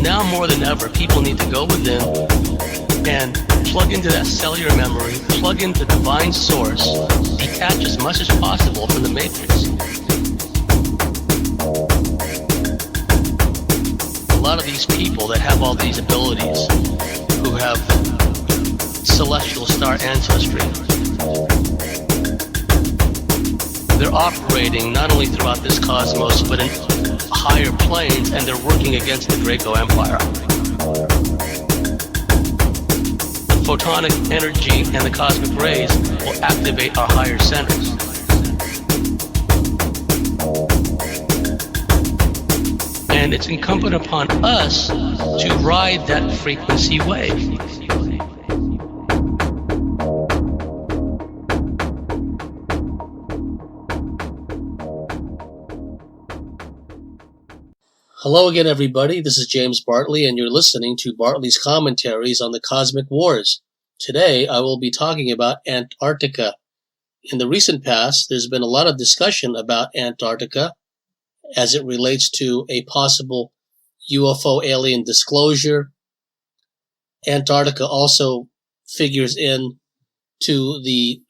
now more than ever, people need to go within and plug into that cellular memory, plug into divine source, detach as much as possible from the matrix. A lot of these people that have all these abilities, who have celestial star ancestry, they're operating not only throughout this cosmos, but in higher planes, and they're working against the Draco Empire. The photonic energy and the cosmic rays will activate our higher centers. And it's incumbent upon us to ride that frequency wave. Hello again, everybody. This is James Bartley, and you're listening to Bartley's Commentaries on the Cosmic Wars. Today, I will be talking about Antarctica. In the recent past, there's been a lot of discussion about Antarctica as it relates to a possible UFO alien disclosure. Antarctica also figures in to the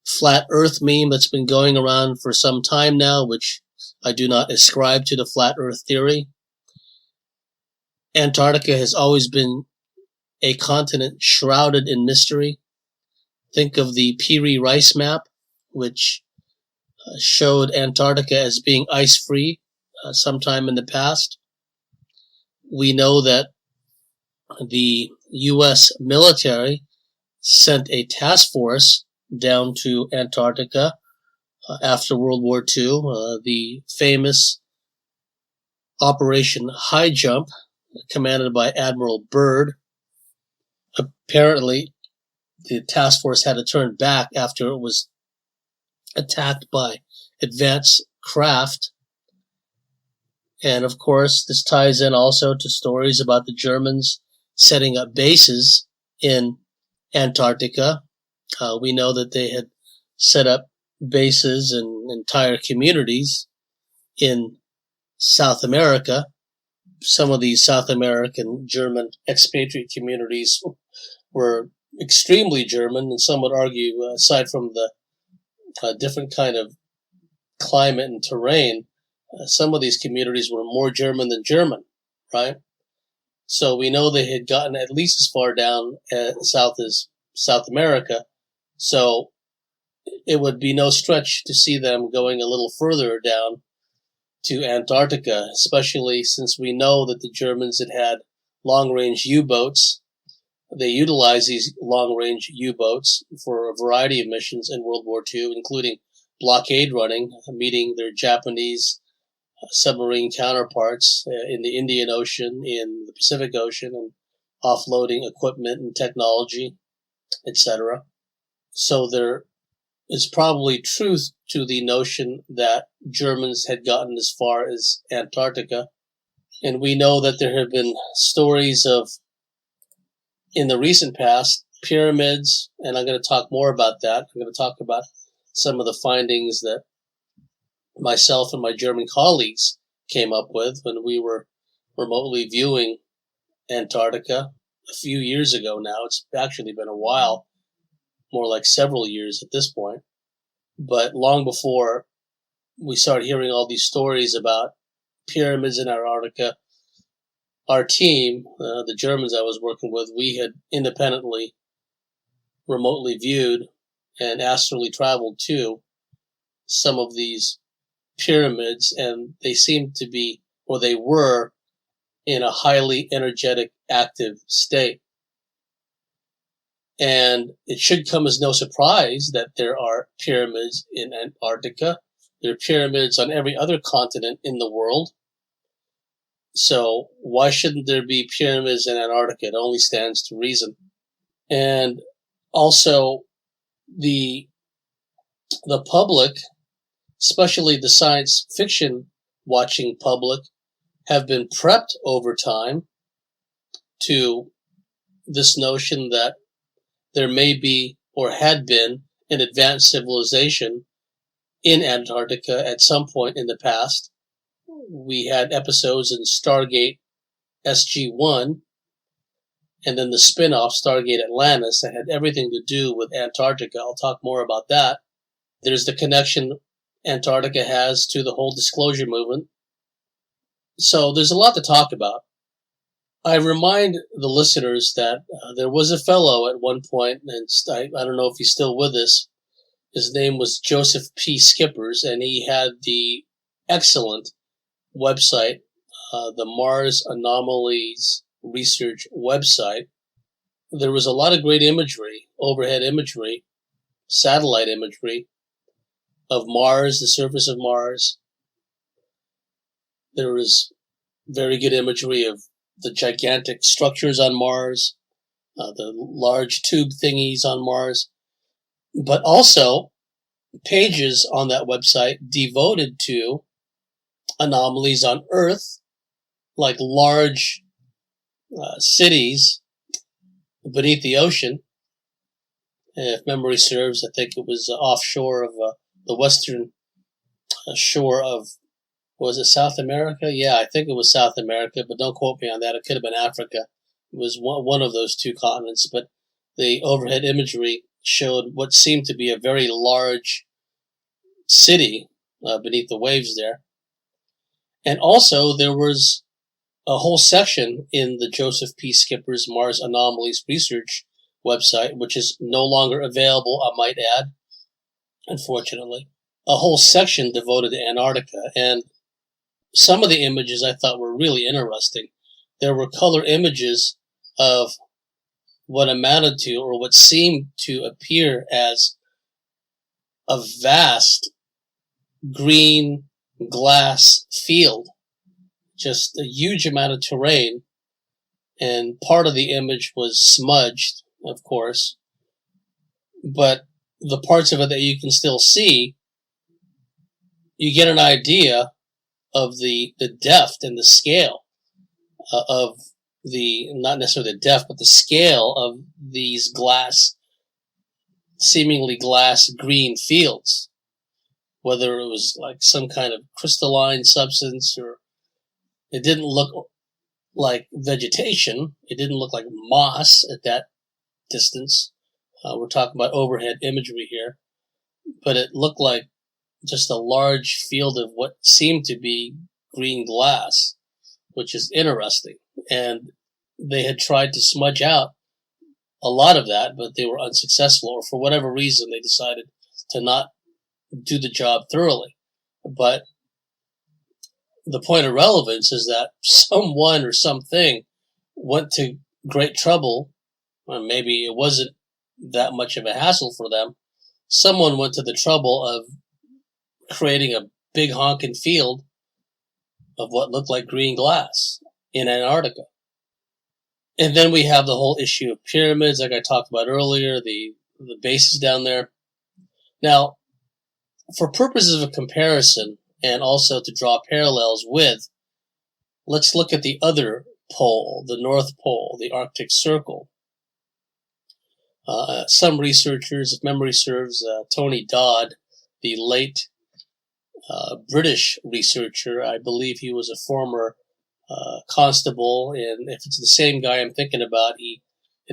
flat Earth meme that's been going around for some time now, which I do not ascribe to the flat Earth theory. Antarctica has always been a continent shrouded in mystery. Think of the Peary Rice map, which showed Antarctica as being ice-free sometime in the past. We know that the U.S. military sent a task force down to Antarctica after World War II, the famous Operation High Jump, commanded by Admiral Byrd. Apparently, the task force had to turn back after it was attacked by advanced craft. And of course, this ties in also to stories about the Germans setting up bases in Antarctica. We know that they had set up bases and entire communities in South America. Some of these South American German expatriate communities were extremely German, and some would argue, aside from the different kind of climate and terrain, some of these communities were more German than German, right? So we know they had gotten at least as far down south as South America. So it would be no stretch to see them going a little further down to Antarctica, especially since we know that the Germans had long-range U-boats. They utilized these long-range U-boats for a variety of missions in World War II, including blockade running, meeting their Japanese submarine counterparts in the Indian Ocean, in the Pacific Ocean, and offloading equipment and technology, etc. So there is probably truth to the notion that Germans had gotten as far as Antarctica. And we know that there have been stories of, in the recent past, pyramids, and I'm going to talk more about that. I'm going to talk about some of the findings that myself and my German colleagues came up with when we were remotely viewing Antarctica a few years ago now. It's actually been a while, more like several years at this point. But long before we started hearing all these stories about pyramids in Antarctica, our team, the Germans I was working with, we had independently, remotely viewed and astrally traveled to some of these pyramids, and they seemed to be, or they were, in a highly energetic, active state. And it should come as no surprise that there are pyramids in Antarctica. There are pyramids on every other continent in the world. So why shouldn't there be pyramids in Antarctica? It only stands to reason. And also, the public, especially the science fiction watching public, have been prepped over time to this notion that there may be, or had been, an advanced civilization in Antarctica at some point in the past. We had episodes in Stargate SG-1, and then the spin-off Stargate Atlantis that had everything to do with Antarctica. I'll talk more about that. There's the connection Antarctica has to the whole disclosure movement. So there's a lot to talk about. I remind the listeners that there was a fellow at one point, and I don't know if he's still with us. His name was Joseph P. Skippers, and he had the excellent website, the Mars Anomalies Research website. There was a lot of great imagery, overhead imagery, satellite imagery of Mars, the surface of Mars. There was very good imagery of the gigantic structures on Mars, the large tube thingies on Mars, but also pages on that website devoted to anomalies on Earth, like large cities beneath the ocean. If memory serves, I think it was offshore of the western shore of, was it South America? Yeah, I think it was South America, but don't quote me on that. It could have been Africa. It was one of those two continents, but the overhead imagery showed what seemed to be a very large city beneath the waves there. And also there was a whole section in the Joseph P. Skippers Mars Anomalies Research website, which is no longer available, I might add, unfortunately. A whole section devoted to Antarctica, and some of the images I thought were really interesting. There were color images of what amounted to, or what seemed to appear as, a vast green glass field. Just a huge amount of terrain, and part of the image was smudged, of course, but the parts of it that you can still see, you get an idea of the depth and the scale of the, not necessarily the depth, but the scale of these seemingly glass green fields, whether it was like some kind of crystalline substance, or it didn't look like vegetation. It didn't look like moss at that distance. We're talking about overhead imagery here, but it looked like just a large field of what seemed to be green glass, which is interesting. And they had tried to smudge out a lot of that, but they were unsuccessful, or for whatever reason they decided to not do the job thoroughly. But the point of relevance is that someone or something went to great trouble, or maybe it wasn't that much of a hassle for them. Someone went to the trouble of creating a big honking field of what looked like green glass in Antarctica. And then we have the whole issue of pyramids, like I talked about earlier, the bases down there. Now, for purposes of comparison, and also to draw parallels with, let's look at the other pole, the North Pole, the Arctic Circle. Some researchers, if memory serves, Tony Dodd, the late British researcher, I believe he was a former constable, and if it's the same guy I'm thinking about, he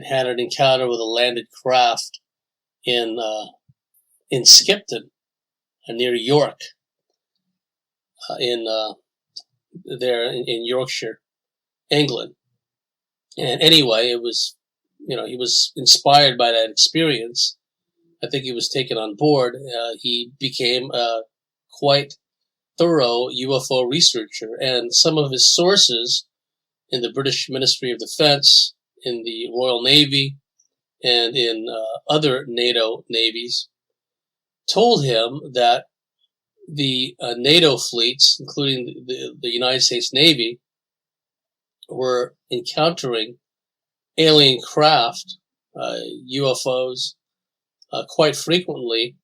had an encounter with a landed craft in Skipton, near York, in Yorkshire, England. And anyway, it was, he was inspired by that experience. I think he was taken on board. He became a quite thorough UFO researcher, and some of his sources in the British Ministry of Defense, in the Royal Navy, and in other NATO navies, told him that the NATO fleets, including the United States Navy, were encountering alien craft, UFOs, quite frequently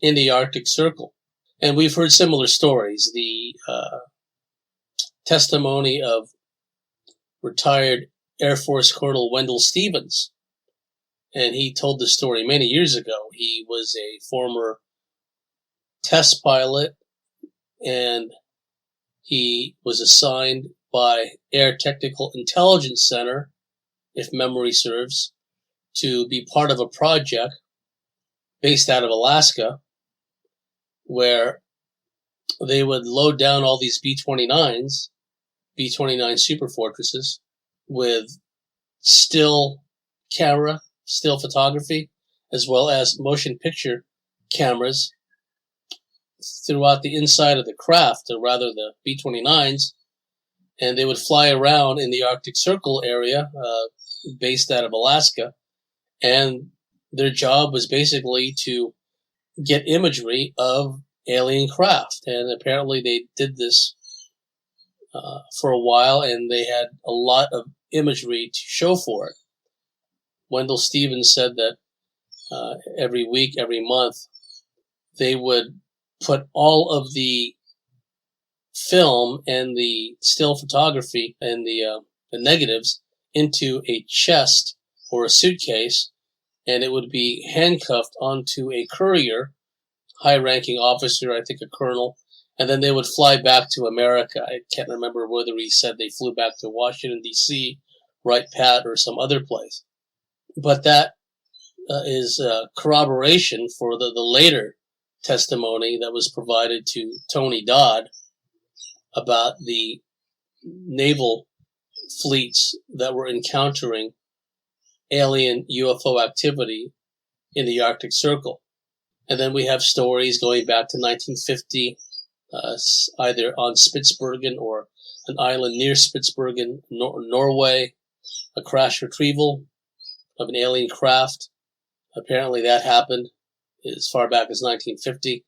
in the Arctic Circle. And we've heard similar stories. The testimony of retired Air Force Colonel Wendell Stevens, and he told the story many years ago. He was a former test pilot, and he was assigned by Air Technical Intelligence Center, if memory serves, to be part of a project based out of Alaska where they would load down all these B-29s, B-29 Superfortresses, with still camera, still photography, as well as motion picture cameras throughout the inside of the craft, or rather the B-29s, and they would fly around in the Arctic Circle area, based out of Alaska, and their job was basically to get imagery of alien craft, and apparently they did this for a while, and they had a lot of imagery to show for it. Wendell Stevens said that every week, every month, they would put all of the film and the still photography and the negatives into a chest or a suitcase, and it would be handcuffed onto a courier, high-ranking officer, I think a colonel, and then they would fly back to America. I can't remember whether he said they flew back to Washington, D.C., Wright Pat, or some other place. But that is corroboration for the later testimony that was provided to Tony Dodd about the naval fleets that were encountering alien UFO activity in the Arctic Circle. And then we have stories going back to 1950, either on Spitsbergen or an island near Spitsbergen, Norway, a crash retrieval of an alien craft. Apparently that happened as far back as 1950.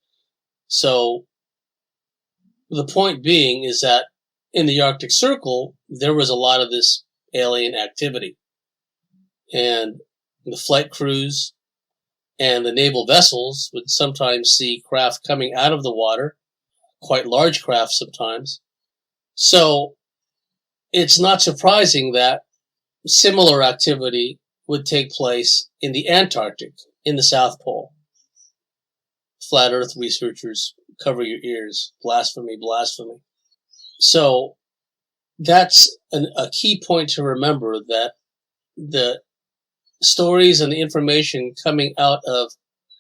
So the point being is that in the Arctic Circle, there was a lot of this alien activity. And the flight crews and the naval vessels would sometimes see craft coming out of the water, quite large craft sometimes. So it's not surprising that similar activity would take place in the Antarctic, in the South Pole. Flat Earth researchers, cover your ears. Blasphemy, blasphemy. So that's a key point to remember, that the stories and the information coming out of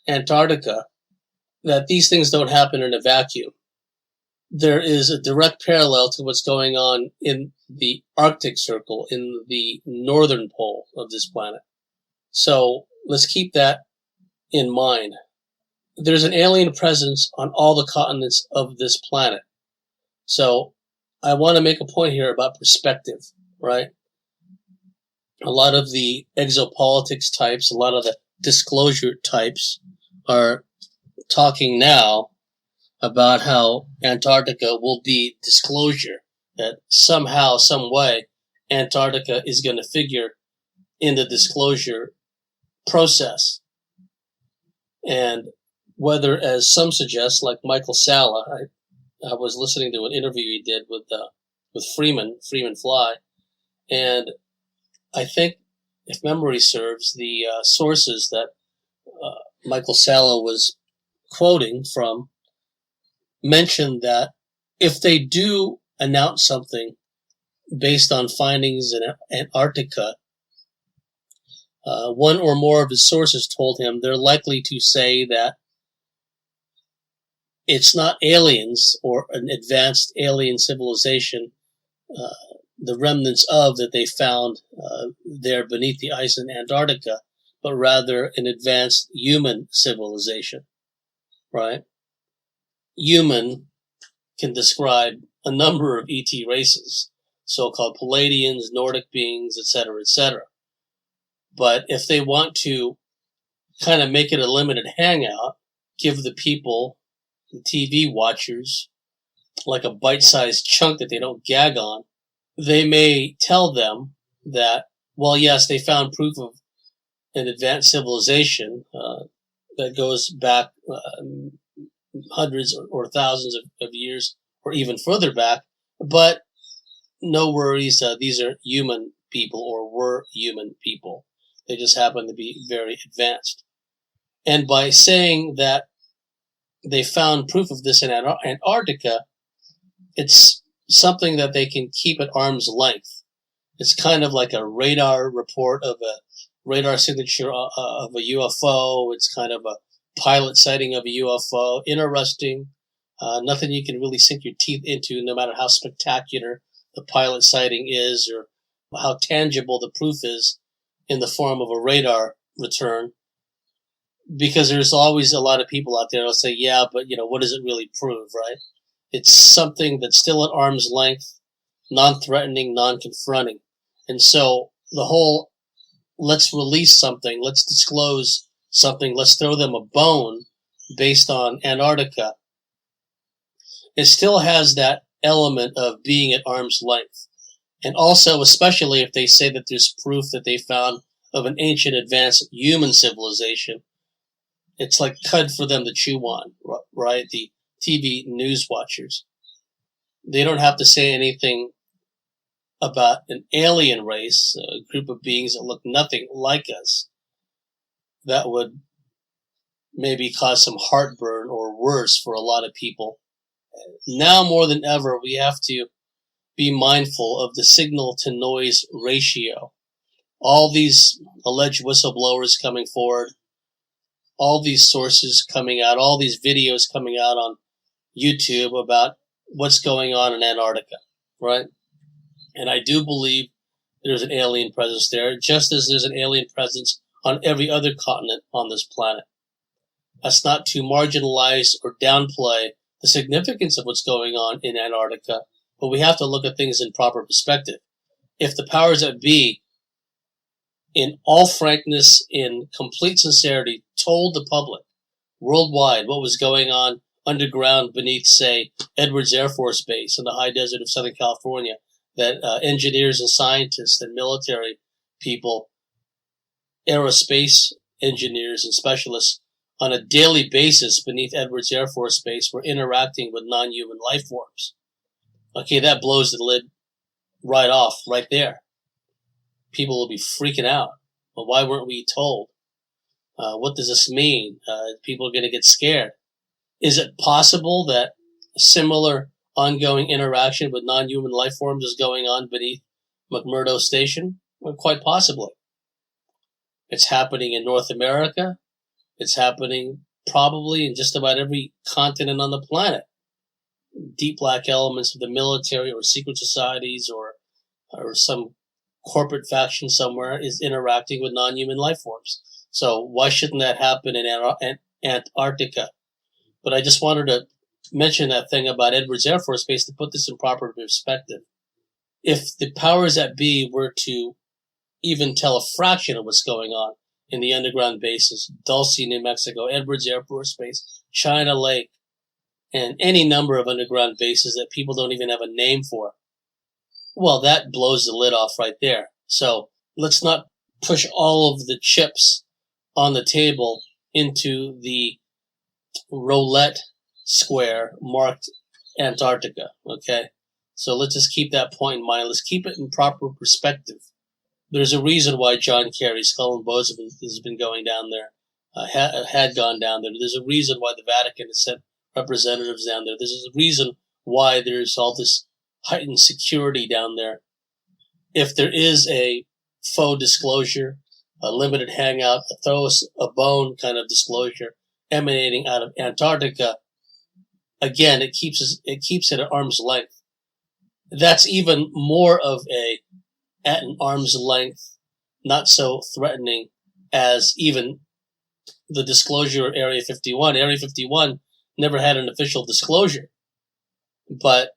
Antarctica, that these things don't happen in a vacuum. There is a direct parallel to what's going on in the Arctic Circle, in the northern pole of this planet. So let's keep that in mind. There's an alien presence on all the continents of this planet. So I want to make a point here about perspective, right? A lot of the exopolitics types, a lot of the disclosure types are talking now about how Antarctica will be disclosure, that somehow, some way, Antarctica is going to figure in the disclosure process. And whether, as some suggest, like Michael Salla, I was listening to an interview he did with Freeman Fly, and I think, if memory serves, the sources that Michael Salla was quoting from mentioned that if they do announce something based on findings in Antarctica, one or more of his sources told him they're likely to say that it's not aliens or an advanced alien civilization, the remnants of that they found there beneath the ice in Antarctica, but rather an advanced human civilization, right? Human can describe a number of ET races, so-called Palladians, Nordic beings, etc., etc. But if they want to kind of make it a limited hangout, give the people, the TV watchers, like a bite-sized chunk that they don't gag on, they may tell them that, well, yes, they found proof of an advanced civilization that goes back hundreds or thousands of years, or even further back, but no worries, these are human people, or were human people. They just happen to be very advanced. And by saying that they found proof of this in Antarctica, it's something that they can keep at arm's length. It's kind of like a radar report of a radar signature of a UFO. It's kind of a pilot sighting of a UFO. Interesting. Nothing you can really sink your teeth into, no matter how spectacular the pilot sighting is or how tangible the proof is in the form of a radar return. Because there's always a lot of people out there who'll say, yeah, but what does it really prove, right? It's something that's still at arm's length, non-threatening, non-confronting. And so the whole, let's release something, let's disclose something, let's throw them a bone based on Antarctica, it still has that element of being at arm's length. And also, especially if they say that there's proof that they found of an ancient advanced human civilization, it's like cud for them to chew on, right? The TV news watchers. They don't have to say anything about an alien race, a group of beings that look nothing like us. That would maybe cause some heartburn or worse for a lot of people. Now more than ever, we have to be mindful of the signal to noise ratio. All these alleged whistleblowers coming forward, all these sources coming out, all these videos coming out on YouTube about what's going on in Antarctica, right? And I do believe there's an alien presence there, just as there's an alien presence on every other continent on this planet. That's not to marginalize or downplay the significance of what's going on in Antarctica, but we have to look at things in proper perspective. If the powers that be, in all frankness, in complete sincerity, told the public worldwide what was going on underground beneath, say, Edwards Air Force Base in the high desert of Southern California, that engineers and scientists and military people, aerospace engineers and specialists on a daily basis beneath Edwards Air Force Base were interacting with non-human life forms. Okay, that blows the lid right off, right there. People will be freaking out. Well, why weren't we told? What does this mean? People are going to get scared. Is it possible that similar ongoing interaction with non-human life forms is going on beneath McMurdo Station? Well, quite possibly. It's happening in North America. It's happening probably in just about every continent on the planet. Deep black elements of the military or secret societies or some corporate faction somewhere is interacting with non-human life forms. So why shouldn't that happen in Antarctica? But I just wanted to mention that thing about Edwards Air Force Base to put this in proper perspective. If the powers that be were to even tell a fraction of what's going on in the underground bases, Dulce, New Mexico, Edwards Air Force Base, China Lake, and any number of underground bases that people don't even have a name for, well, that blows the lid off right there. So let's not push all of the chips on the table into the roulette square marked Antarctica, okay? So let's just keep that point in mind. Let's keep it in proper perspective. There's a reason why John Kerry, Skull and Bones has been going down there, had gone down there. There's a reason why the Vatican has sent representatives down there. There's a reason why there's all this heightened security down there. If there is a faux disclosure, a limited hangout, a throw us a bone kind of disclosure emanating out of Antarctica, again, it keeps it at arm's length. That's even more of at an arm's length, not so threatening as even the disclosure of Area 51. Area 51 never had an official disclosure, but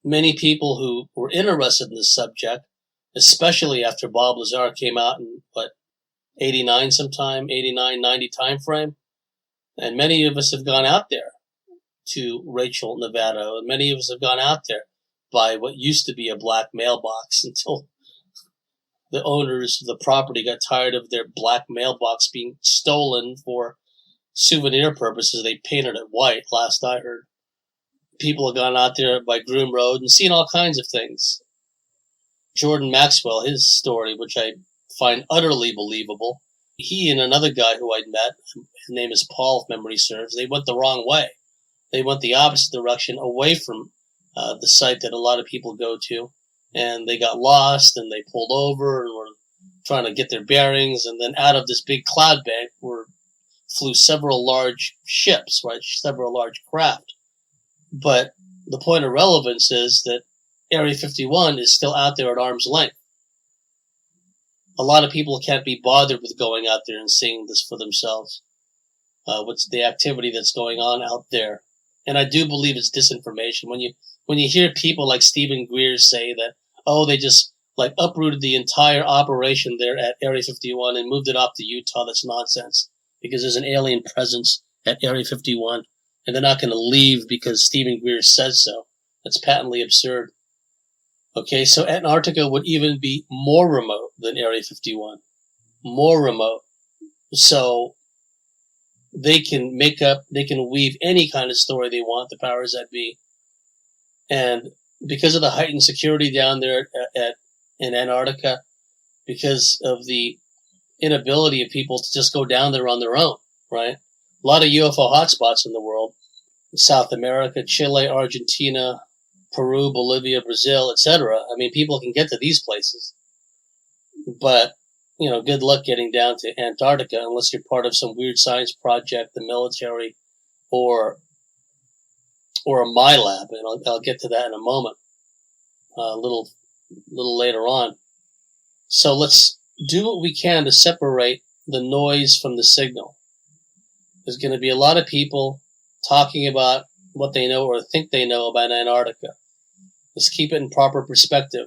many people who were interested in this subject, especially after Bob Lazar came out in 89 sometime, 89, 90 time frame, and many of us have gone out there to Rachel, Nevada, and many of us have gone out there by what used to be a black mailbox until the owners of the property got tired of their black mailbox being stolen for souvenir purposes. They painted it white, last I heard. People have gone out there by Groom Road and seen all kinds of things. Jordan Maxwell, his story, which I find utterly believable, he and another guy who I'd met, his name is Paul, if memory serves, they went the wrong way. They went the opposite direction, away from the site that a lot of people go to, and they got lost and they pulled over and were trying to get their bearings, and then out of this big cloud bank flew several large ships, right? Several large craft. But the point of relevance is that Area 51 is still out there at arm's length. A lot of people can't be bothered with going out there and seeing this for themselves. What's the activity that's going on out there? And I do believe it's disinformation. When you hear people like Stephen Greer say that, oh, they just like uprooted the entire operation there at Area 51 and moved it off to Utah, that's nonsense. Because there's an alien presence at Area 51, and they're not going to leave because Stephen Greer says so. That's patently absurd. Okay, so Antarctica would even be more remote than Area 51. More remote. So they can weave any kind of story they want, the powers that be. And because of the heightened security down there in Antarctica, because of the inability of people to just go down there on their own, right? A lot of UFO hotspots in the world. South America, Chile, Argentina, Peru, Bolivia, Brazil, etc. I mean, people can get to these places. But, good luck getting down to Antarctica unless you're part of some weird science project, the military, or a Milab. And I'll get to that in a moment, a little later on. So let's do what we can to separate the noise from the signal. There's going to be a lot of people talking about what they know or think they know about Antarctica. Let's keep it in proper perspective.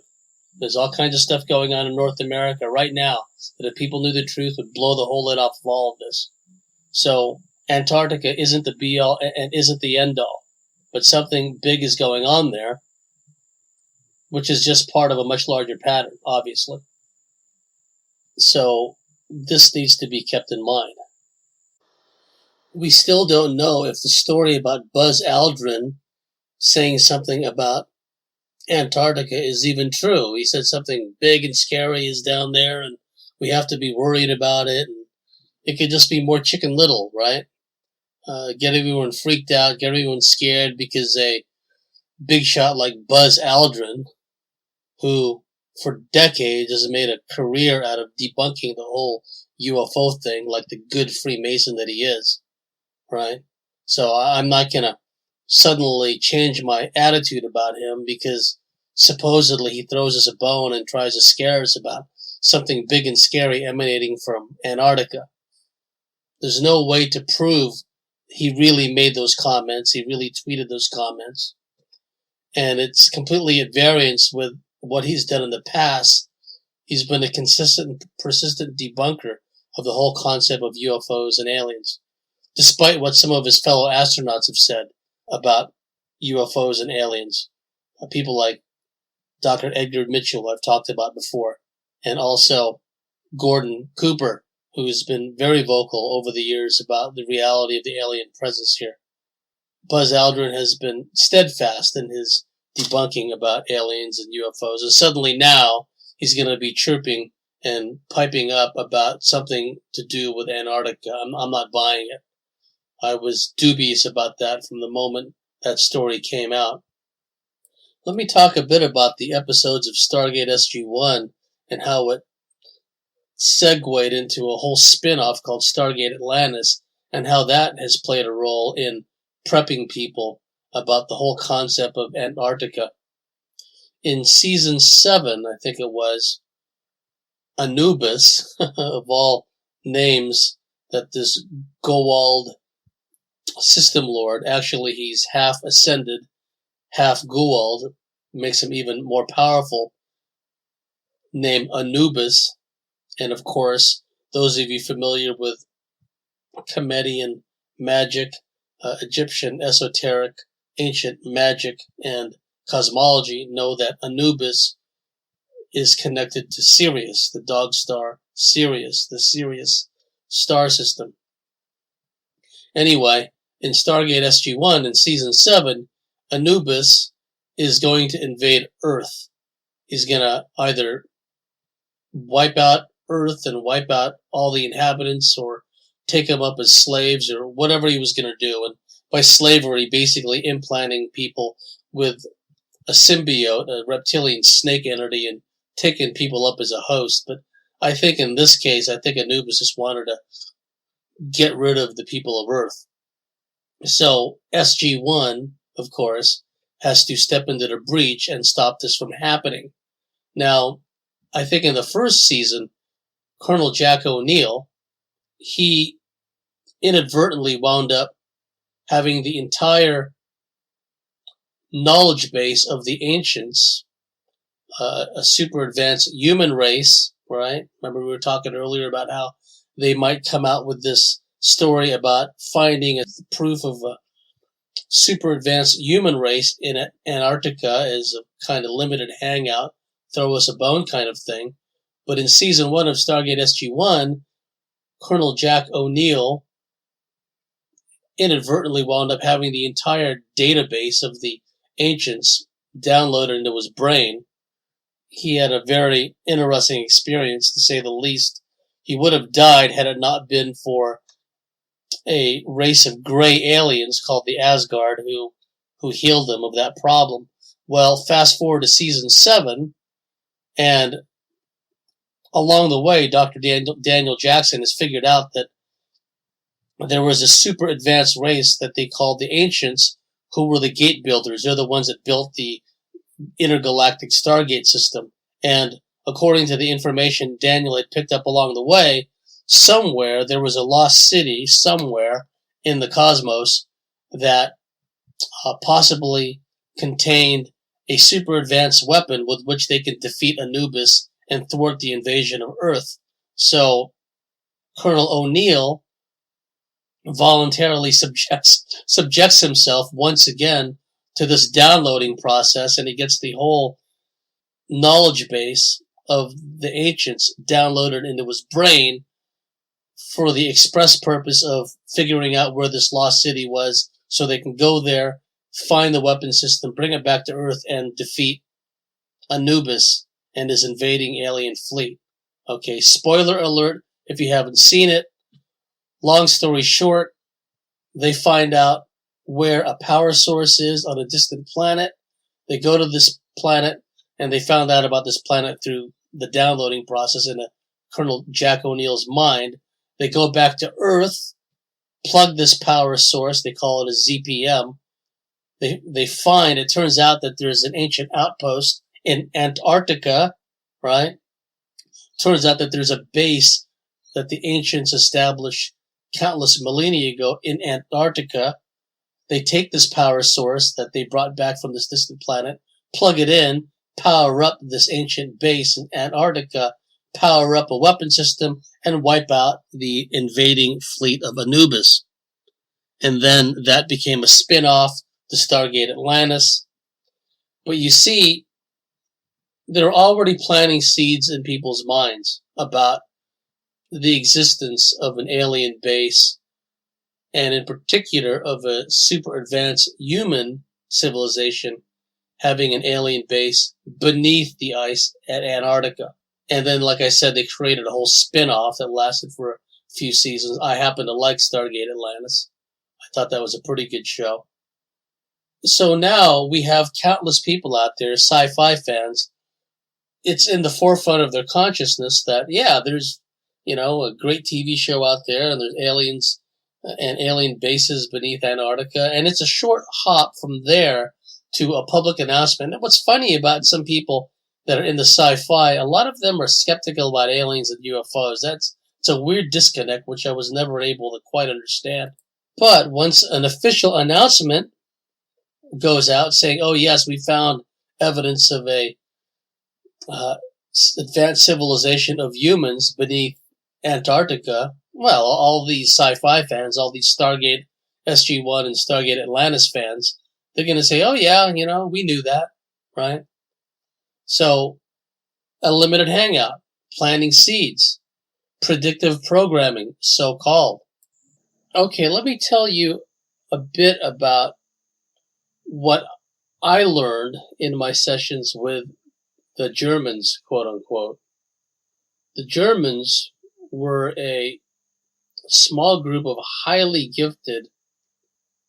There's all kinds of stuff going on in North America right now that if people knew the truth would blow the whole lid off of all of this. So Antarctica isn't the be-all and isn't the end-all, but something big is going on there, which is just part of a much larger pattern, obviously. So this needs to be kept in mind. We still don't know if the story about Buzz Aldrin saying something about Antarctica is even true. He said something big and scary is down there and we have to be worried about it. And it could just be more Chicken Little, right? Get everyone freaked out, get everyone scared because a big shot like Buzz Aldrin, who for decades has made a career out of debunking the whole UFO thing like the good Freemason that he is, right? So I'm not going to suddenly change my attitude about him because supposedly he throws us a bone and tries to scare us about something big and scary emanating from Antarctica. There's no way to prove he really made those comments, he really tweeted those comments. And it's completely at variance with what he's done in the past. He's been a consistent, persistent debunker of the whole concept of UFOs and aliens, despite what some of his fellow astronauts have said about UFOs and aliens. People like Dr. Edgar Mitchell I've talked about before, and also Gordon Cooper, who's been very vocal over the years about the reality of the alien presence here. Buzz Aldrin has been steadfast in his debunking about aliens and UFOs, and suddenly now he's going to be chirping and piping up about something to do with Antarctica. I'm not buying it. I was dubious about that from the moment that story came out. Let me talk a bit about the episodes of Stargate SG-1 and how it segued into a whole spin-off called Stargate Atlantis, and how that has played a role in prepping people about the whole concept of Antarctica. In season 7, I think it was, Anubis, of all names, that this Goa'uld system lord, actually he's half ascended, half Goa'uld, makes him even more powerful, named Anubis. And of course, those of you familiar with Akkadian magic, Egyptian esoteric, ancient magic, and cosmology know that Anubis is connected to Sirius, the dog star Sirius, the Sirius star system. Anyway, in Stargate SG-1 in season 7, Anubis is going to invade Earth. He's going to either wipe out Earth and wipe out all the inhabitants, or take them up as slaves, or whatever he was going to do. And by slavery, basically implanting people with a symbiote, a reptilian snake entity, and taken people up as a host. But I think in this case, I think Anubis just wanted to get rid of the people of Earth. So SG-1, of course, has to step into the breach and stop this from happening. Now, I think in the first season, Colonel Jack O'Neill, he inadvertently wound up having the entire knowledge base of the ancients, a super advanced human race, right? Remember we were talking earlier about how they might come out with this story about finding a proof of a super advanced human race in Antarctica as a kind of limited hangout, throw us a bone kind of thing. But in season 1 of Stargate SG-1, Colonel Jack O'Neill inadvertently wound up having the entire database of the ancients downloaded into his brain. He had a very interesting experience, to say the least. He would have died had it not been for a race of gray aliens called the Asgard who healed him of that problem. Well, fast forward to season 7, and along the way, Dr. Daniel Jackson has figured out that there was a super advanced race that they called the Ancients, who were the gate builders. They're the ones that built the intergalactic Stargate system. And according to the information Daniel had picked up along the way, somewhere there was a lost city somewhere in the cosmos that possibly contained a super advanced weapon with which they could defeat Anubis and thwart the invasion of Earth. So Colonel O'Neill voluntarily subjects himself once again to this downloading process, and he gets the whole knowledge base of the ancients downloaded into his brain for the express purpose of figuring out where this lost city was so they can go there, find the weapon system, bring it back to Earth, and defeat Anubis and his invading alien fleet. Okay, spoiler alert if you haven't seen it. Long story short, they find out where a power source is on a distant planet. They go to this planet, and they found out about this planet through the downloading process in Colonel Jack O'Neill's mind. They go back to Earth, plug this power source, they call it a ZPM. They find, it turns out that there's an ancient outpost in Antarctica, right? Turns out that there's a base that the ancients established countless millennia ago in Antarctica. They take this power source that they brought back from this distant planet, plug it in, power up this ancient base in Antarctica, power up a weapon system, and wipe out the invading fleet of Anubis. And then that became a spin-off to Stargate Atlantis. But you see, they're already planting seeds in people's minds about the existence of an alien base, and in particular of a super advanced human civilization having an alien base beneath the ice at Antarctica. And then, like I said, they created a whole spin-off that lasted for a few seasons. I happen to like Stargate Atlantis. I thought that was a pretty good show. So now we have countless people out there, sci-fi fans. It's in the forefront of their consciousness that, yeah, there's, a great TV show out there, and there's aliens and alien bases beneath Antarctica, and it's a short hop from there to a public announcement. And what's funny about some people that are into sci-fi, a lot of them are skeptical about aliens and UFOs. It's a weird disconnect, which I was never able to quite understand. But once an official announcement goes out saying, oh yes, we found evidence of a advanced civilization of humans beneath Antarctica, well, all these sci-fi fans, all these Stargate SG-1 and Stargate Atlantis fans, they're going to say, oh yeah, we knew that, right? So, a limited hangout, planting seeds, predictive programming, so-called. Okay, let me tell you a bit about what I learned in my sessions with the Germans, quote-unquote. The Germans were a small group of highly gifted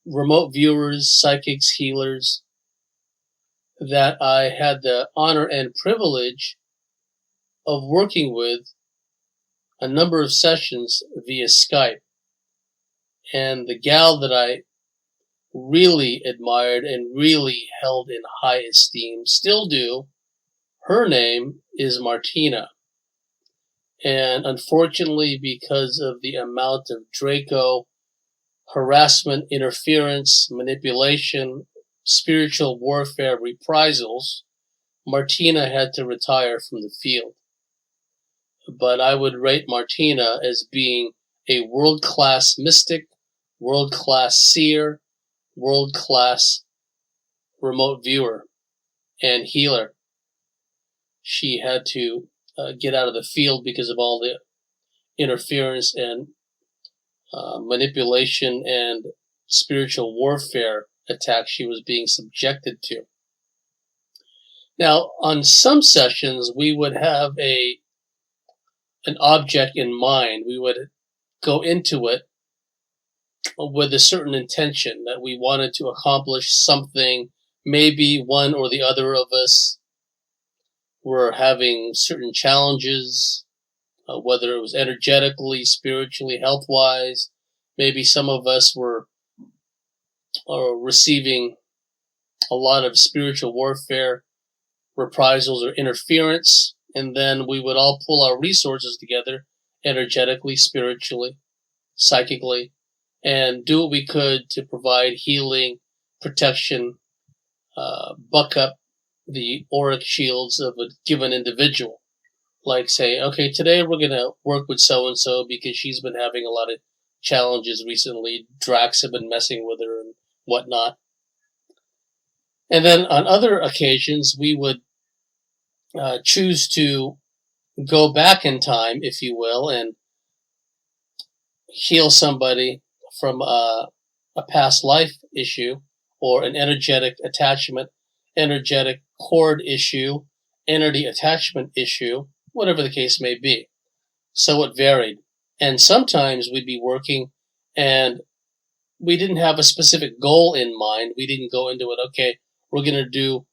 remote viewers, psychics, healers, that I had the honor and privilege of working with a number of sessions via Skype. And the gal that I really admired and really held in high esteem, still do, her name is Martina. And unfortunately, because of the amount of Draco harassment, interference, manipulation, spiritual warfare, reprisals, Martina had to retire from the field. But I would rate Martina as being a world-class mystic, world-class seer, world-class remote viewer and healer. She had to get out of the field because of all the interference and manipulation and spiritual warfare attacks she was being subjected to. Now, on some sessions, we would have an object in mind. We would go into it with a certain intention that we wanted to accomplish something. Maybe one or the other of us were having certain challenges, whether it was energetically, spiritually, health-wise. Maybe some of us were receiving a lot of spiritual warfare, reprisals, or interference, and then we would all pull our resources together, energetically, spiritually, psychically, and do what we could to provide healing, protection, buck up the auric shields of a given individual. Like say, okay, today we're going to work with so-and-so because she's been having a lot of challenges recently. Dracs have been messing with her and whatnot. And then on other occasions, we would choose to go back in time, if you will, and heal somebody from a past life issue or an energetic attachment, energetic cord issue, entity attachment issue, whatever the case may be. So it varied. And sometimes we'd be working and we didn't have a specific goal in mind. We didn't go into it, okay, we're going to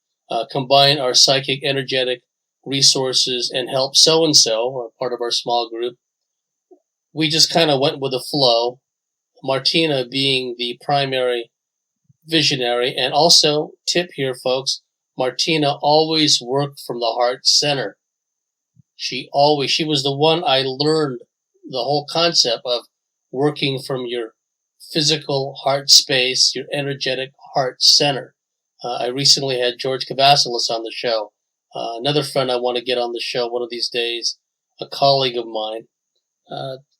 combine our psychic, energetic resources and help so-and-so, part of our small group. We just kind of went with the flow, Martina being the primary visionary. And also, tip here, folks, Martina always worked from the heart center. She was the one I learned the whole concept of working from your physical heart space, your energetic heart center. I recently had George Kavasilis on the show. Another friend I want to get on the show one of these days, a colleague of mine,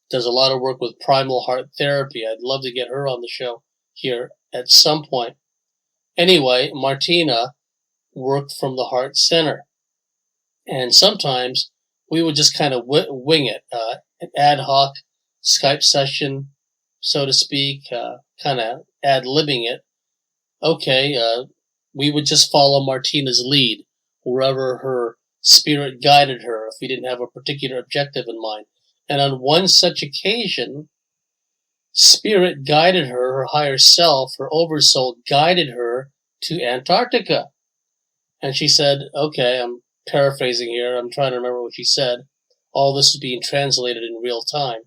does a lot of work with primal heart therapy. I'd love to get her on the show here at some point. Anyway, Martina worked from the heart center. And sometimes we would just kind of wing it, an ad hoc Skype session, so to speak, kind of ad-libbing it. Okay, we would just follow Martina's lead, wherever her spirit guided her, if we didn't have a particular objective in mind. And on one such occasion, spirit guided her higher self, her oversoul guided her to Antarctica. And she said, okay, I'm paraphrasing here, I'm trying to remember what she said. All this is being translated in real time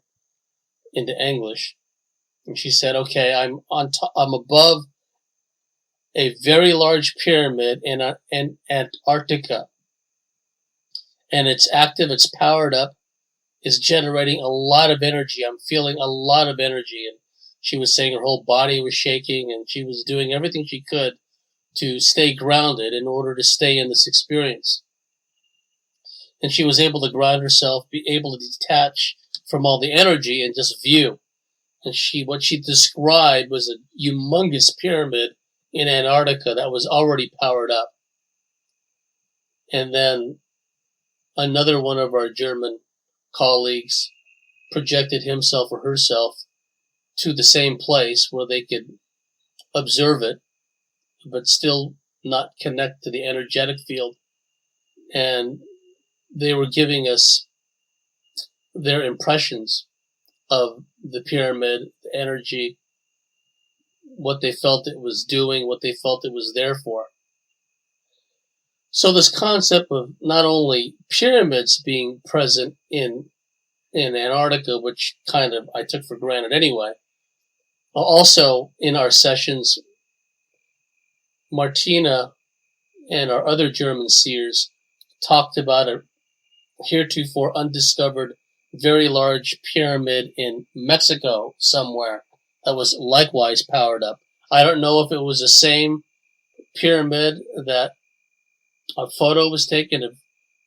into English. And she said, okay, I'm above a very large pyramid in Antarctica. And it's active, it's powered up, it's generating a lot of energy. I'm feeling a lot of energy. And she was saying her whole body was shaking, and she was doing everything she could to stay grounded in order to stay in this experience. And she was able to ground herself, be able to detach from all the energy and just view. And what she described was a humongous pyramid in Antarctica that was already powered up. And then another one of our German colleagues projected himself or herself to the same place where they could observe it, but still not connect to the energetic field. And they were giving us their impressions of the pyramid, the energy, what they felt it was doing, what they felt it was there for. So this concept of not only pyramids being present in Antarctica, which kind of I took for granted anyway, also in our sessions, Martina and our other German seers talked about a heretofore undiscovered very large pyramid in Mexico somewhere that was likewise powered up. I don't know if it was the same pyramid that a photo was taken of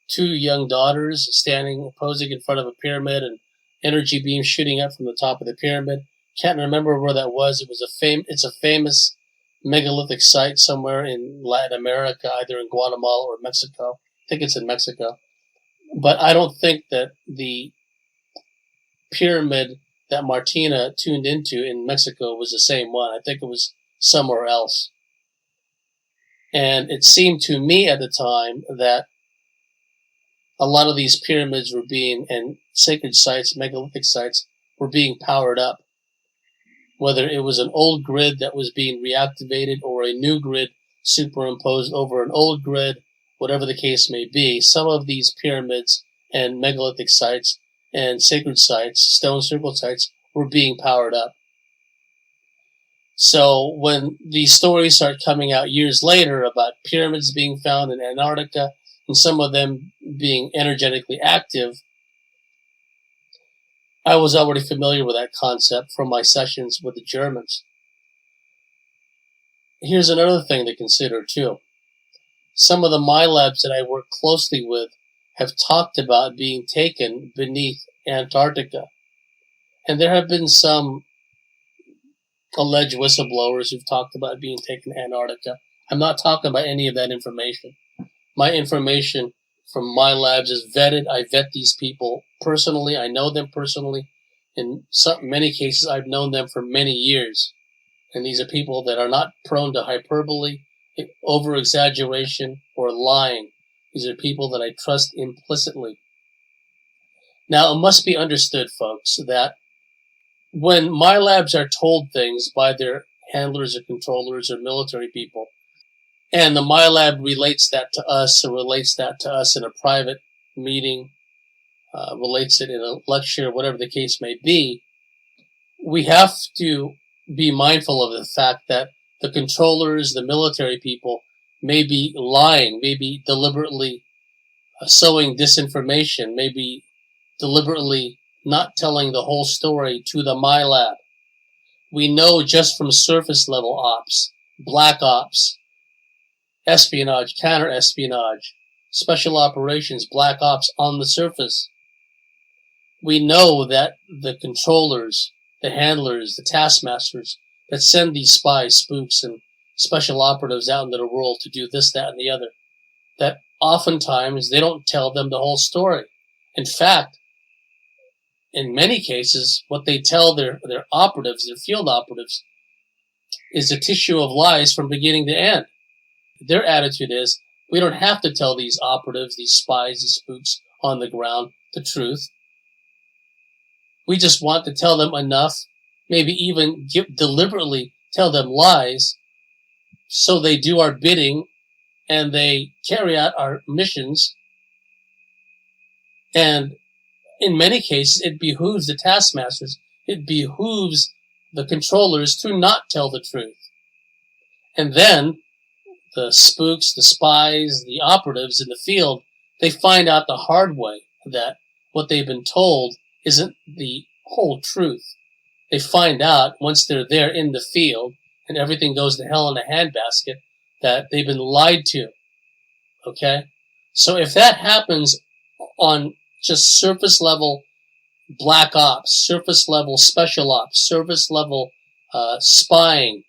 two young daughters standing, posing in front of a pyramid and energy beams shooting up from the top of the pyramid. Can't remember where that was. It's a famous megalithic site somewhere in Latin America, either in Guatemala or Mexico. I think it's in Mexico. But I don't think that the pyramid that Martina tuned into in Mexico was the same one. I think it was somewhere else. And it seemed to me at the time that a lot of these pyramids were being, and sacred sites, megalithic sites, were being powered up. Whether it was an old grid that was being reactivated or a new grid superimposed over an old grid, whatever the case may be, some of these pyramids and megalithic sites and sacred sites, stone circle sites, were being powered up. So when these stories start coming out years later about pyramids being found in Antarctica and some of them being energetically active, I was already familiar with that concept from my sessions with the Germans. Here's another thing to consider too. Some of the Milabs that I work closely with have talked about being taken beneath Antarctica. And there have been some alleged whistleblowers who've talked about being taken to Antarctica. I'm not talking about any of that information. My information from Milabs is vetted. I vet these people personally. I know them personally. In many cases, I've known them for many years. And these are people that are not prone to hyperbole, over-exaggeration, or lying. These are people that I trust implicitly. Now, it must be understood, folks, that when Milabs are told things by their handlers or controllers or military people, and the Milab relates that to us or relates that to us in a private meeting, relates it in a lecture, whatever the case may be, we have to be mindful of the fact that the controllers, the military people, may be lying, may be deliberately sowing disinformation, may be deliberately not telling the whole story to the Milab. We know just from surface level ops, black ops, espionage, counter-espionage, special operations, black ops on the surface. We know that the controllers, the handlers, the taskmasters that send these spies, spooks, and special operatives out into the world to do this, that, and the other, that oftentimes they don't tell them the whole story. In fact, in many cases, what they tell their operatives, their field operatives, is a tissue of lies from beginning to end. Their attitude is, we don't have to tell these operatives, these spies, these spooks on the ground the truth. We just want to tell them enough, maybe even deliberately tell them lies, so they do our bidding and they carry out our missions. And in many cases, it behooves the taskmasters, it behooves the controllers to not tell the truth. And then the spooks, the spies, the operatives in the field, they find out the hard way that what they've been told isn't the whole truth. They find out once they're there in the field and everything goes to hell in a handbasket that they've been lied to. Okay? So if that happens on just surface level black ops, surface level special ops, surface level spying,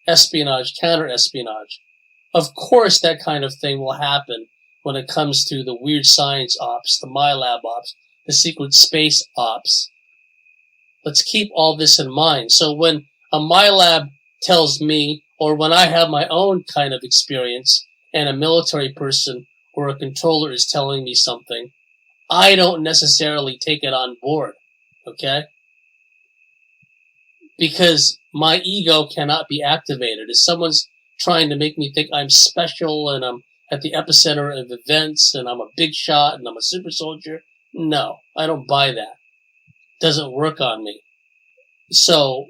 espionage, counter-espionage, of course that kind of thing will happen when it comes to the weird science ops, the Milab ops, the secret space ops. Let's keep all this in mind. So when a Milab tells me, or when I have my own kind of experience, and a military person or a controller is telling me something, I don't necessarily take it on board, okay? Because my ego cannot be activated. If someone's trying to make me think I'm special and at the epicenter of events and I'm a big shot and I'm a super soldier. No, I don't buy that. It doesn't work on me. So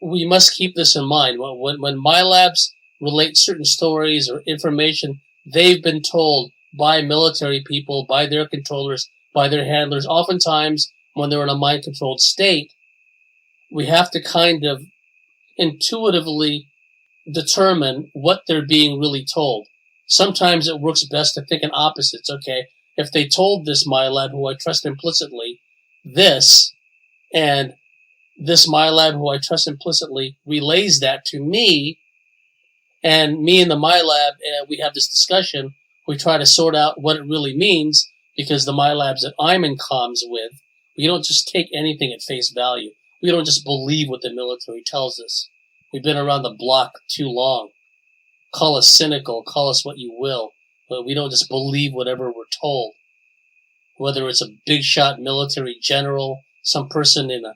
we must keep this in mind. When Milabs relate certain stories or information they've been told by military people, by their controllers, by their handlers, oftentimes when they're in a mind-controlled state, we have to kind of intuitively determine what they're being really told. Sometimes it works best to think in opposites. Okay, if they told this Milab, who I trust implicitly, this, and this Milab, who I trust implicitly, relays that to me, and me and the Milab, we have this discussion, we try to sort out what it really means, because the Milabs that I'm in comms with, we don't just take anything at face value. We don't just believe what the military tells us. We've been around the block too long. Call us cynical, call us what you will, but we don't just believe whatever we're told. Whether it's a big shot military general, some person in a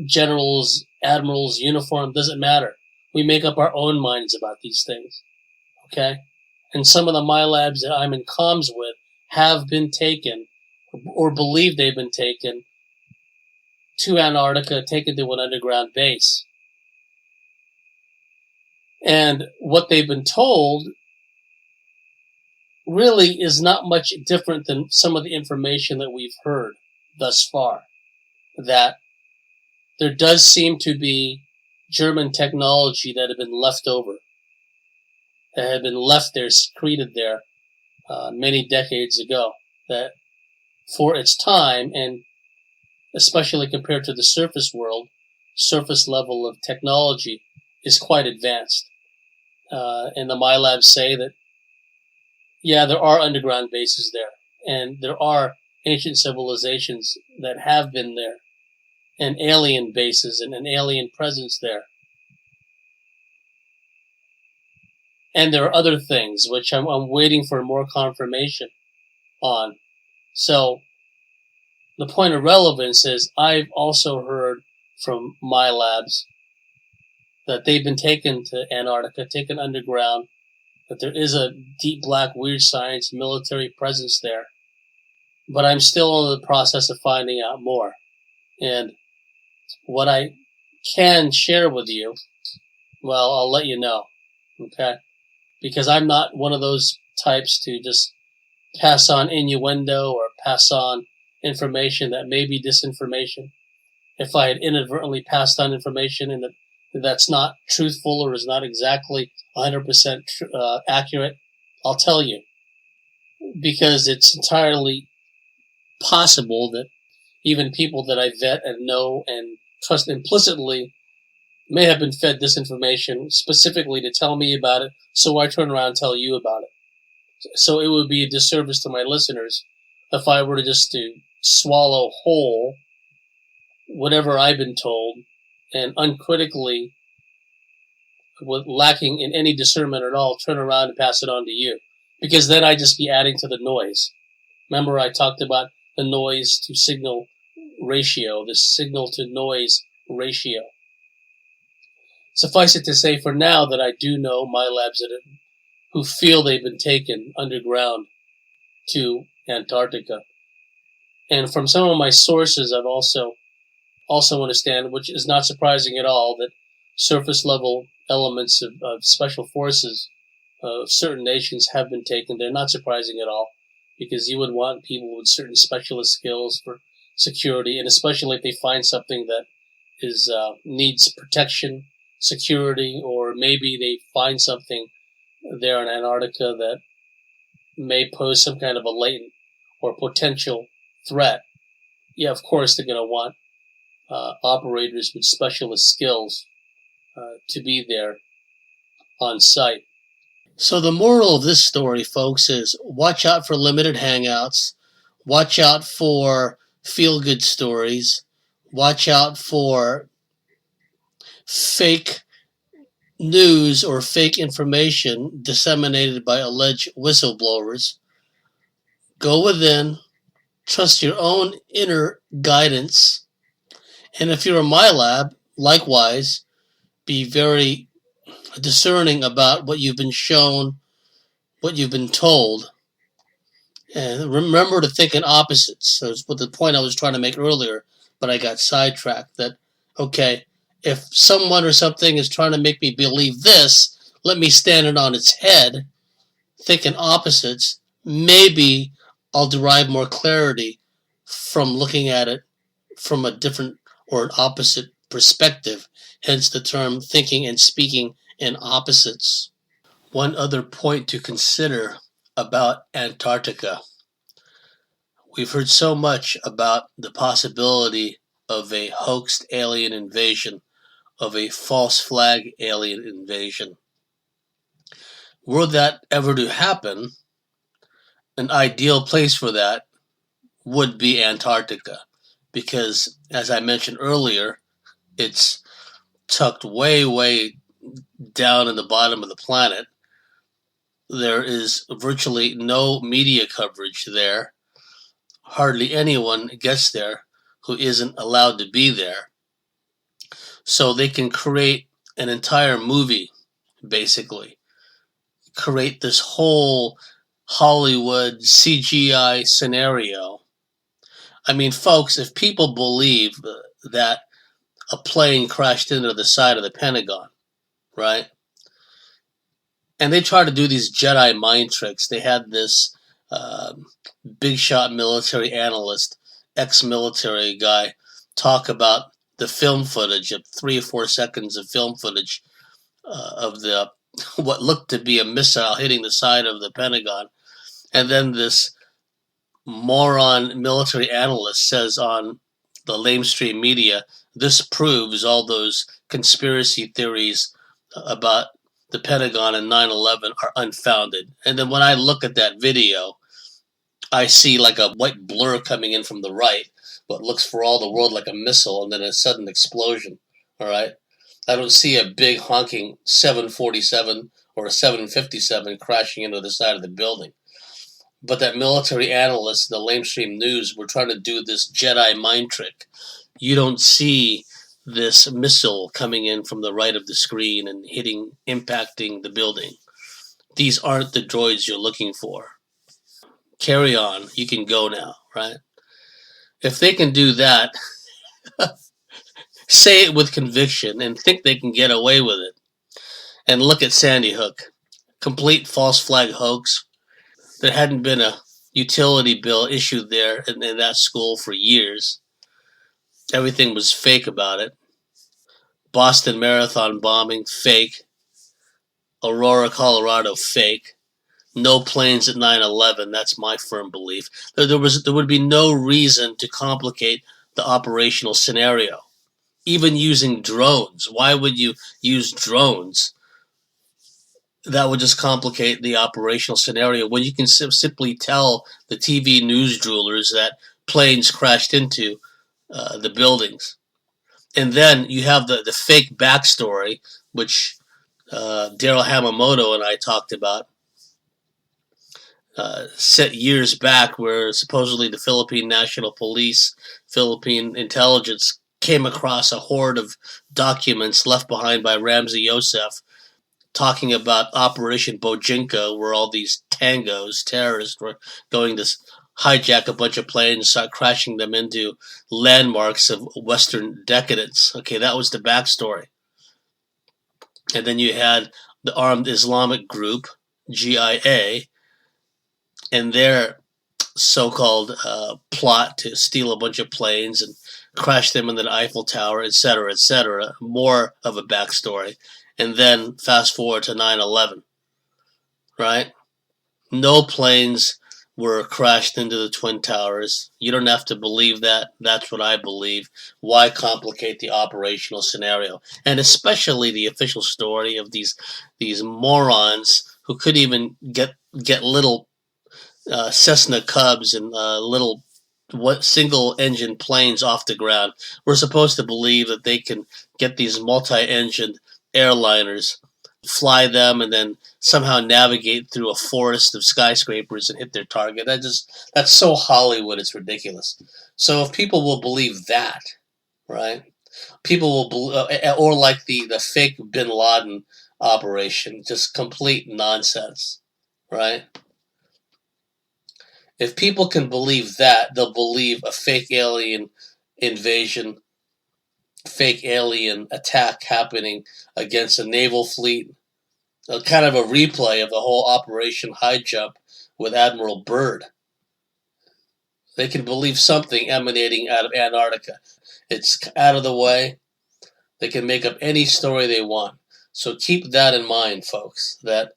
general's, admiral's uniform, doesn't matter. We make up our own minds about these things. Okay? And some of the Milabs that I'm in comms with have been taken, or believe they've been taken, to Antarctica, taken to an underground base. And what they've been told really is not much different than some of the information that we've heard thus far. That there does seem to be German technology that had been left over, that had been left there, secreted there many decades ago, that for its time, and especially compared to the surface world, surface level of technology is quite advanced. And the Milabs say that, yeah, there are underground bases there, and there are ancient civilizations that have been there, and alien bases and an alien presence there. And there are other things which I'm waiting for more confirmation on. So the point of relevance is I've also heard from Milabs that they've been taken to Antarctica, taken underground, that there is a deep black weird science military presence there. But I'm still in the process of finding out more. And what I can share with you, well, I'll let you know. Okay? Because I'm not one of those types to just pass on innuendo or pass on information that may be disinformation. If I had inadvertently passed on information and that's not truthful or is not exactly 100% accurate, I'll tell you. Because it's entirely possible that even people that I vet and know and trust implicitly may have been fed disinformation specifically to tell me about it, so I turn around and tell you about it. So it would be a disservice to my listeners if I were to just to swallow whole whatever I've been told and uncritically, with lacking in any discernment at all, turn around and pass it on to you. Because then I'd just be adding to the noise. Remember I talked about the noise to signal ratio, the signal to noise ratio. Suffice it to say for now that I do know Milabs who feel they've been taken underground to Antarctica. And from some of my sources, I've also understand, which is not surprising at all, that surface level elements of special forces of certain nations have been taken. They're not surprising at all, because you would want people with certain specialist skills for security, and especially if they find something that is needs protection, security, or maybe they find something there in Antarctica that may pose some kind of a latent or potential threat. Yeah, of course they're going to want operators with specialist skills to be there on site. So the moral of this story, folks, is watch out for limited hangouts, watch out for feel-good stories, watch out for fake news or fake information disseminated by alleged whistleblowers. Go within, trust your own inner guidance, and if you're a Milab, likewise, be very discerning about what you've been shown what you've been told. And remember to think in opposites. That's what the point I was trying to make earlier, but I got sidetracked. That, okay, if someone or something is trying to make me believe this, let me stand it on its head, think in opposites. Maybe I'll derive more clarity from looking at it from a different or an opposite perspective, hence the term thinking and speaking in opposites. One other point to consider about Antarctica. We've heard so much about the possibility of a hoaxed alien invasion, of a false flag alien invasion. Were that ever to happen, an ideal place for that would be Antarctica, because, as I mentioned earlier, it's tucked way, way down in the bottom of the planet. There is virtually no media coverage there. Hardly anyone gets there who isn't allowed to be there. So they can create an entire movie, basically. Create this whole Hollywood CGI scenario. I mean, folks, if people believe that a plane crashed into the side of the Pentagon, right? And they try to do these Jedi mind tricks. They had this uh, big shot military analyst, ex-military guy, talk about the film footage of 3 or 4 seconds of film footage of the what looked to be a missile hitting the side of the Pentagon, and then this moron military analyst says on the lamestream media, this proves all those conspiracy theories about the Pentagon and 9/11 are unfounded. And then when I look at that video, I see like a white blur coming in from the right, what looks for all the world like a missile, and then a sudden explosion. All right. I don't see a big honking 747 or a 757 crashing into the side of the building. But that military analyst, the lamestream news, were trying to do this Jedi mind trick. You don't see this missile coming in from the right of the screen and impacting the building. These aren't the droids you're looking for. Carry on. You can go now, right? If they can do that, say it with conviction and think they can get away with it. And look at Sandy Hook. Complete false flag hoax. There hadn't been a utility bill issued there in that school for years. Everything was fake about it. Boston Marathon bombing, fake. Aurora, Colorado, fake. No planes at 9/11. That's my firm belief. There would be no reason to complicate the operational scenario. Even using drones. Why would you use drones? That would just complicate the operational scenario when you can simply tell the TV news droolers that planes crashed into the buildings. And then you have the fake backstory, which Daryl Hamamoto and I talked about set years back, where supposedly the Philippine National Police, Philippine intelligence came across a hoard of documents left behind by Ramzi Youssef talking about Operation Bojinka, where all these tangos, terrorists, were going to hijack a bunch of planes, start crashing them into landmarks of Western decadence. Okay, that was the backstory. And then you had the Armed Islamic Group, GIA, and their so-called plot to steal a bunch of planes and crash them into the Eiffel Tower, etc., etc. More of a backstory. And then fast forward to 9/11, right? No planes were crashed into the Twin Towers. You don't have to believe that. That's what I believe. Why complicate the operational scenario? And especially the official story of these morons who could even get little Cessna Cubs and little single engine planes off the ground. We're supposed to believe that they can get these multi-engined airliners, fly them, and then somehow navigate through a forest of skyscrapers and hit their target. That's so Hollywood, it's ridiculous. So if people will believe that, right? People will or like the fake Bin Laden operation, just complete nonsense, right? If people can believe that, they'll believe a fake alien invasion, fake alien attack happening against a naval fleet, a kind of a replay of the whole Operation High Jump with Admiral Byrd. They can believe something emanating out of Antarctica. It's out of the way. They can make up any story they want. So keep that in mind, folks, that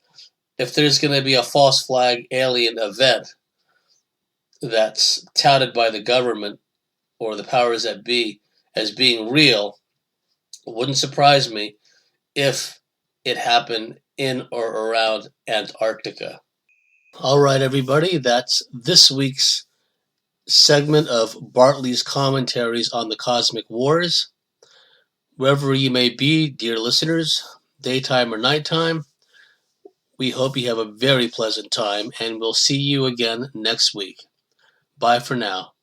if there's going to be a false flag alien event that's touted by the government or the powers that be as being real, it wouldn't surprise me if it happened in or around Antarctica. All right, everybody, that's this week's segment of Bartley's Commentaries on the Cosmic Wars. Wherever you may be, dear listeners, daytime or nighttime, we hope you have a very pleasant time, and we'll see you again next week. Bye for now.